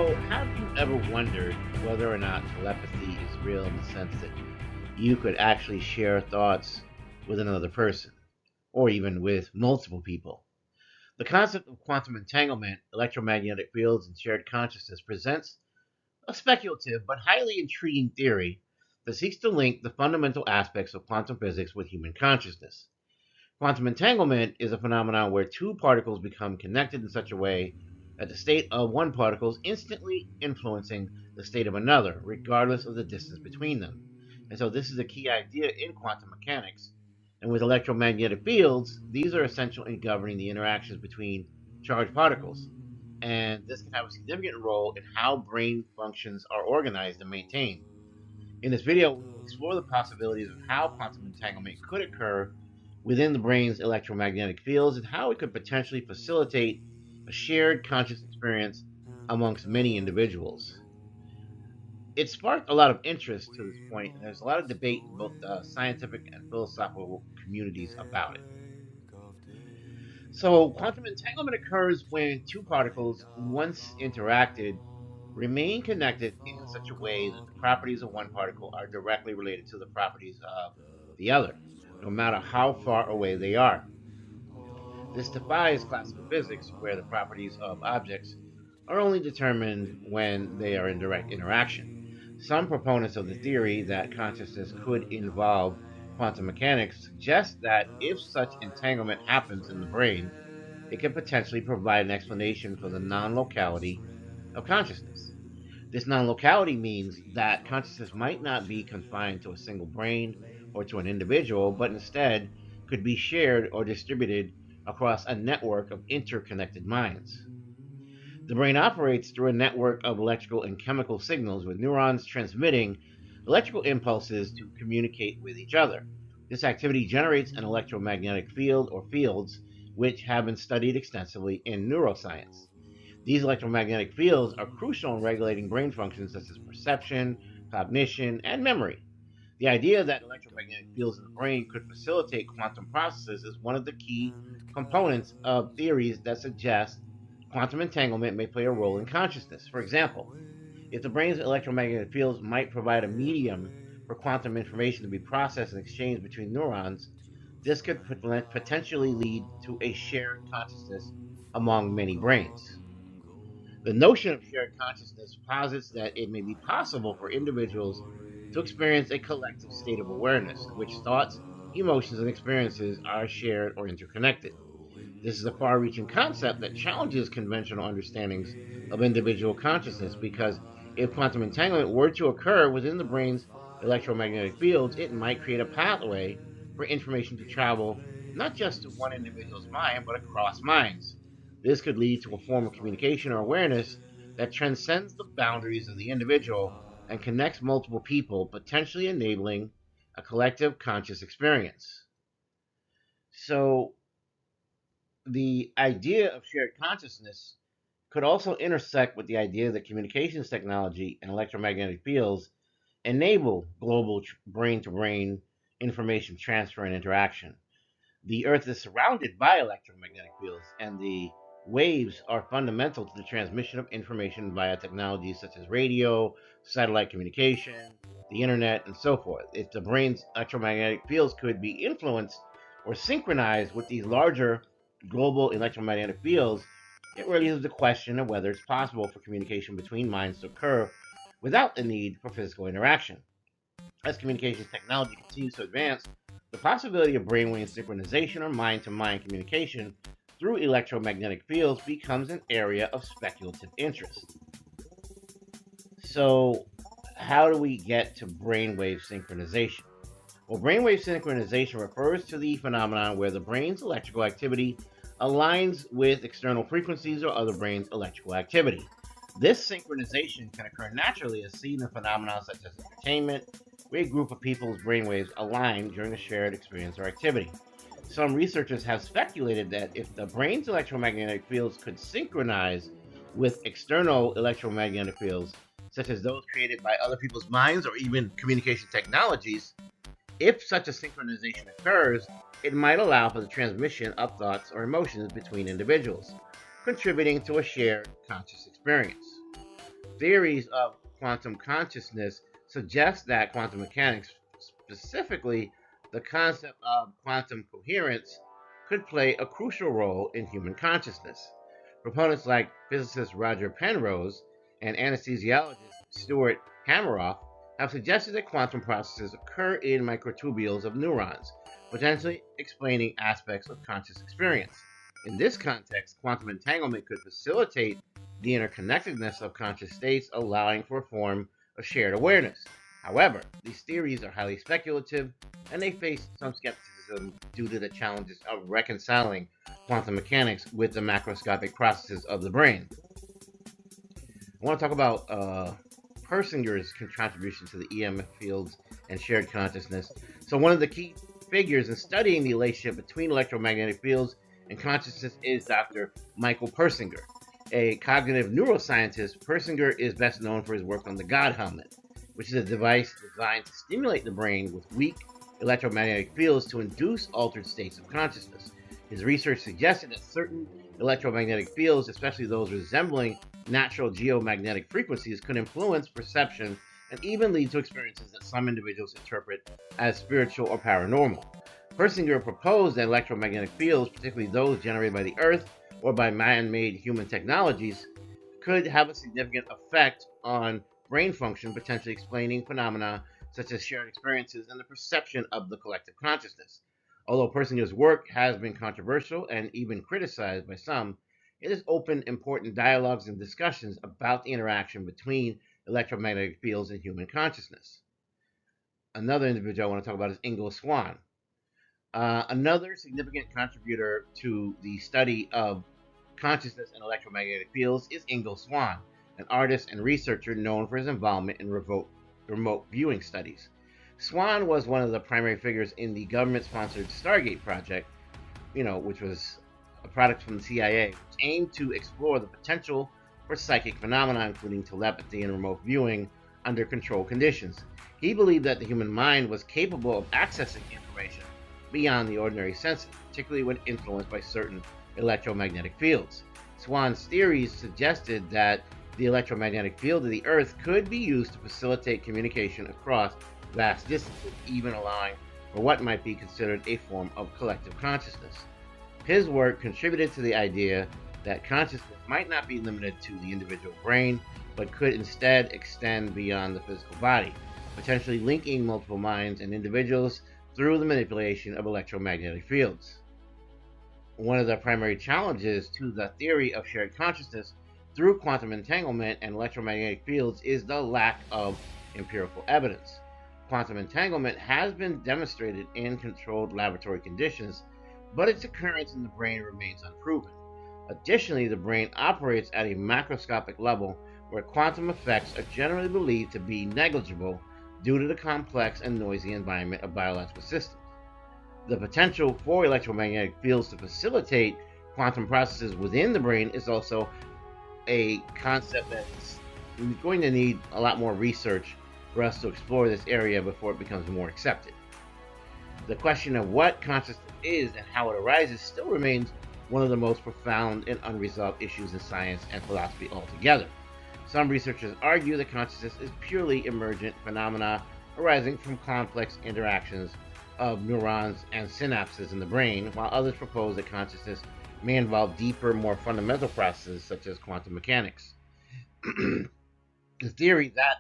So, have you ever wondered whether or not telepathy is real in the sense that you could actually share thoughts with another person, or even with multiple people? The concept of quantum entanglement, electromagnetic fields, and shared consciousness presents a speculative but highly intriguing theory that seeks to link the fundamental aspects of quantum physics with human consciousness. Quantum entanglement is a phenomenon where two particles become connected in such a way that the state of one particle is instantly influencing the state of another, regardless of the distance between them. And so, this is a key idea in quantum mechanics. And with electromagnetic fields, these are essential in governing the interactions between charged particles. And this can have a significant role in how brain functions are organized and maintained. In this video, we will explore the possibilities of how quantum entanglement could occur within the brain's electromagnetic fields and how it could potentially facilitate a shared conscious experience amongst many individuals. It sparked a lot of interest to this point, and there's a lot of debate in both the scientific and philosophical communities about it. So, quantum entanglement occurs when two particles, once interacted, remain connected in such a way that the properties of one particle are directly related to the properties of the other, no matter how far away they are. This defies classical physics, where the properties of objects are only determined when they are in direct interaction. Some proponents of the theory that consciousness could involve quantum mechanics suggest that if such entanglement happens in the brain, it can potentially provide an explanation for the non locality of consciousness. This non locality means that consciousness might not be confined to a single brain or to an individual, but instead could be shared or distributed across a network of interconnected minds. The brain operates through a network of electrical and chemical signals, with neurons transmitting electrical impulses to communicate with each other. This activity generates an electromagnetic field or fields, which have been studied extensively in neuroscience. These electromagnetic fields are crucial in regulating brain functions such as perception, cognition, and memory. The idea that electromagnetic fields in the brain could facilitate quantum processes is one of the key components of theories that suggest quantum entanglement may play a role in consciousness. For example, if the brain's electromagnetic fields might provide a medium for quantum information to be processed and exchanged between neurons, this could potentially lead to a shared consciousness among many brains. The notion of shared consciousness posits that it may be possible for individuals to experience a collective state of awareness in which thoughts, emotions, and experiences are shared or interconnected. This is a far reaching concept that challenges conventional understandings of individual consciousness because if quantum entanglement were to occur within the brain's electromagnetic fields, it might create a pathway for information to travel not just to one individual's mind, but across minds. This could lead to a form of communication or awareness that transcends the boundaries of the individual and connects multiple people, potentially enabling a collective conscious experience. So, the idea of shared consciousness could also intersect with the idea that communications technology and electromagnetic fields enable global brain to brain information transfer and interaction. The Earth is surrounded by electromagnetic fields, and the waves are fundamental to the transmission of information via technologies such as radio, satellite communication, the internet, and so forth. If the brain's electromagnetic fields could be influenced or synchronized with these larger global electromagnetic fields, it raises the question of whether it's possible for communication between minds to occur without the need for physical interaction. As communications technology continues to advance, the possibility of brainwave synchronization or mind to mind communication through electromagnetic fields becomes an area of speculative interest. So, how do we get to brainwave synchronization? Well, brainwave synchronization refers to the phenomenon where the brain's electrical activity aligns with external frequencies or other brain's electrical activity. This synchronization can occur naturally as seen in phenomena such as entertainment, where a group of people's brainwaves align during a shared experience or activity. Some researchers have speculated that if the brain's electromagnetic fields could synchronize with external electromagnetic fields, such as those created by other people's minds or even communication technologies, if such a synchronization occurs, it might allow for the transmission of thoughts or emotions between individuals, contributing to a shared conscious experience. theories of quantum consciousness suggest that quantum mechanics, specifically the concept of quantum coherence, could play a crucial role in human consciousness. Proponents like physicist Roger Penrose and anesthesiologist Stuart Hameroff have suggested that quantum processes occur in microtubules of neurons, potentially explaining aspects of conscious experience. In this context, quantum entanglement could facilitate the interconnectedness of conscious states, allowing for a form of shared awareness. However, these theories are highly speculative and they face some skepticism due to the challenges of reconciling quantum mechanics with the macroscopic processes of the brain. I want to talk about Persinger's contribution to the EM fields and shared consciousness. So, one of the key figures in studying the relationship between electromagnetic fields and consciousness is Dr. Michael Persinger. A cognitive neuroscientist, Persinger is best known for his work on the God helmet, which is a device designed to stimulate the brain with weak electromagnetic fields to induce altered states of consciousness. His research suggested that certain electromagnetic fields, especially those resembling natural geomagnetic frequencies, could influence perception and even lead to experiences that some individuals interpret as spiritual or paranormal. Persinger proposed that electromagnetic fields, particularly those generated by the Earth or by man-made human technologies, could have a significant effect on brain function, potentially explaining phenomena such as shared experiences and the perception of the collective consciousness. Although Persinger's work has been controversial and even criticized by some, it has opened important dialogues and discussions about the interaction between electromagnetic fields and human consciousness. Another individual I want to talk about is Ingo Swann. Another significant contributor to the study of consciousness and electromagnetic fields is Ingo Swann, an artist and researcher known for his involvement in remote viewing studies. Swann was one of the primary figures in the government-sponsored Stargate project, which was a product from the CIA, which aimed to explore the potential for psychic phenomena, including telepathy and remote viewing, under controlled conditions. He believed that the human mind was capable of accessing information beyond the ordinary senses, particularly when influenced by certain electromagnetic fields. Swann's theories suggested that the electromagnetic field of the Earth could be used to facilitate communication across vast distances, even allowing for what might be considered a form of collective consciousness. His work contributed to the idea that consciousness might not be limited to the individual brain, but could instead extend beyond the physical body, potentially linking multiple minds and individuals through the manipulation of electromagnetic fields. One of the primary challenges to the theory of shared consciousness through quantum entanglement and electromagnetic fields is the lack of empirical evidence. Quantum entanglement has been demonstrated in controlled laboratory conditions, but its occurrence in the brain remains unproven. Additionally, the brain operates at a macroscopic level where quantum effects are generally believed to be negligible due to the complex and noisy environment of biological systems. The potential for electromagnetic fields to facilitate quantum processes within the brain is also a concept that is going to need a lot more research for us to explore this area before it becomes more accepted. The question of what consciousness is and how it arises still remains one of the most profound and unresolved issues in science and philosophy altogether. Some researchers argue that consciousness is purely emergent phenomena arising from complex interactions of neurons and synapses in the brain, while others propose that consciousness may involve deeper, more fundamental processes such as quantum mechanics. The theory that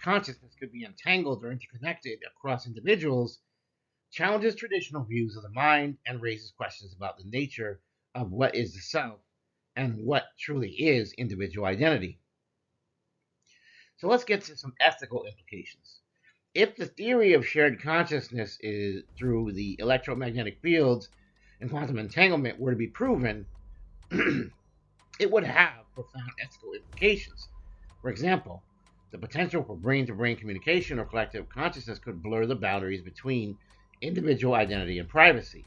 consciousness could be entangled or interconnected across individuals challenges traditional views of the mind and raises questions about the nature of what is the self and what truly is individual identity. So let's get to some ethical implications. If the theory of shared consciousness is through the electromagnetic fields and quantum entanglement were to be proven, it would have profound ethical implications. For example, the potential for brain-to-brain communication or collective consciousness could blur the boundaries between individual identity and privacy.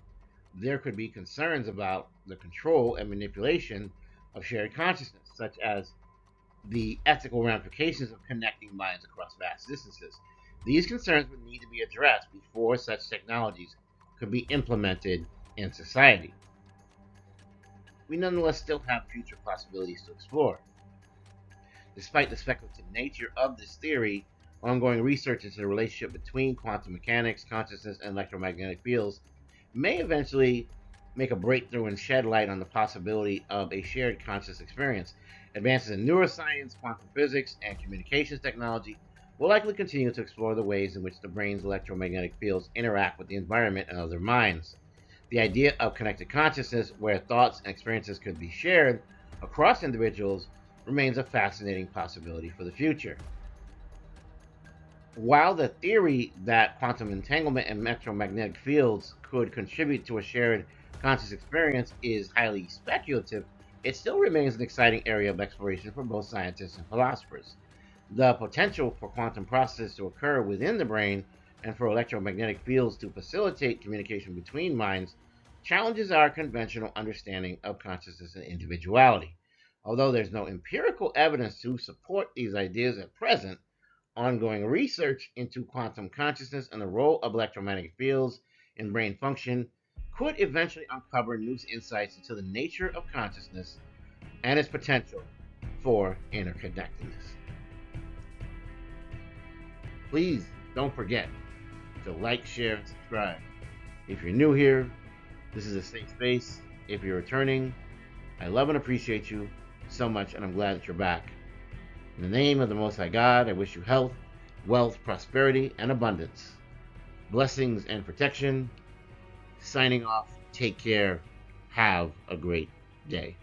There could be concerns about the control and manipulation of shared consciousness, such as the ethical ramifications of connecting minds across vast distances. These concerns would need to be addressed before such technologies could be implemented in society. We nonetheless still have future possibilities to explore. Despite the speculative nature of this theory, ongoing research into the relationship between quantum mechanics, consciousness, and electromagnetic fields may eventually make a breakthrough and shed light on the possibility of a shared conscious experience. Advances in neuroscience, quantum physics, and communications technology will likely continue to explore the ways in which the brain's electromagnetic fields interact with the environment and other minds. The idea of connected consciousness, where thoughts and experiences could be shared across individuals, remains a fascinating possibility for the future. While the theory that quantum entanglement and electromagnetic fields could contribute to a shared conscious experience is highly speculative, it still remains an exciting area of exploration for both scientists and philosophers. The potential for quantum processes to occur within the brain and for electromagnetic fields to facilitate communication between minds challenges our conventional understanding of consciousness and individuality. Although there's no empirical evidence to support these ideas at present, ongoing research into quantum consciousness and the role of electromagnetic fields in brain function could eventually uncover new insights into the nature of consciousness and its potential for interconnectedness. Please don't forget to like, share, and subscribe. If you're new here, this is a safe space. If you're returning, I love and appreciate you so much, and I'm glad that you're back. In the name of the Most High God, I wish you health, wealth, prosperity, and abundance. Blessings and protection. Signing off. Take care. Have a great day.